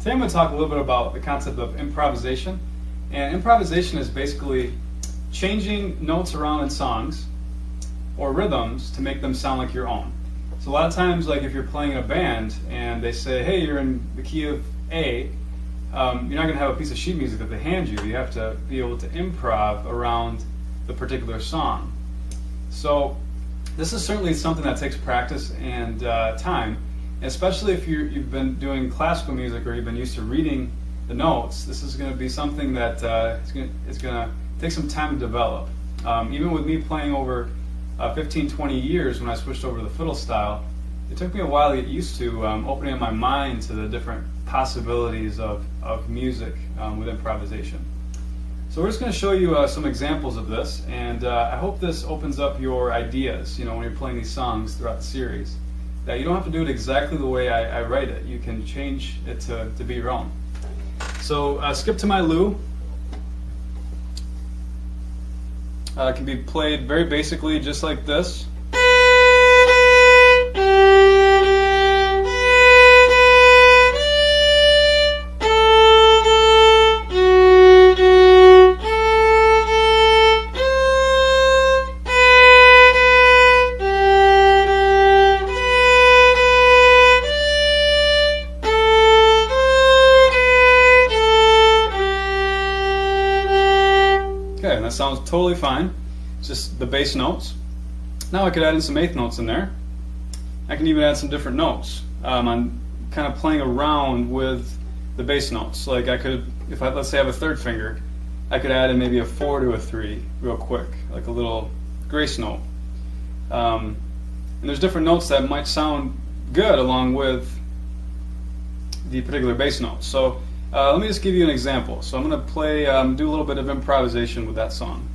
Today I'm going to talk a little bit about the concept of improvisation. And improvisation is basically changing notes around in songs or rhythms to make them sound like your own. So a lot of times, like if you're playing in a band and they say, hey, you're in the key of A, you're not going to have a piece of sheet music that they hand you. You have to be able to improv around the particular song. So this is certainly something that takes practice and time, especially if you've been doing classical music or you've been used to reading the notes. This is going to be something that is going to take some time to develop. Even with me playing over 15-20 years, when I switched over to the fiddle style, it took me a while to get used to opening up my mind to the different possibilities of music with improvisation. So we're just going to show you some examples of this, and I hope this opens up your ideas, when you're playing these songs throughout the series, that you don't have to do it exactly the way I write it. You can change it to be your own. So skip to my loo. It can be played very basically just like this. Okay, and that sounds totally fine. It's just the bass notes. Now I could add in some eighth notes in there. I can even add some different notes. I'm kind of playing around with the bass notes. Like I could, let's say I have a third finger, I could add in maybe a 4 to a 3 real quick, like a little grace note. And there's different notes that might sound good along with the particular bass notes. So let me just give you an example. So I'm going to play, do a little bit of improvisation with that song.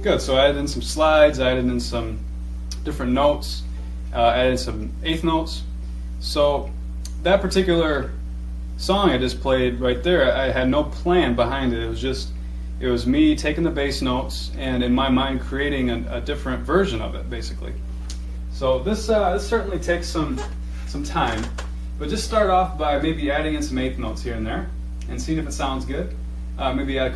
Good, so I added in some slides, I added in some different notes, added some eighth notes. So that particular song I just played right there, I had no plan behind it. It was me taking the bass notes and in my mind creating a different version of it, basically. So this certainly takes some time, but just start off by maybe adding in some eighth notes here and there and seeing if it sounds good. Maybe add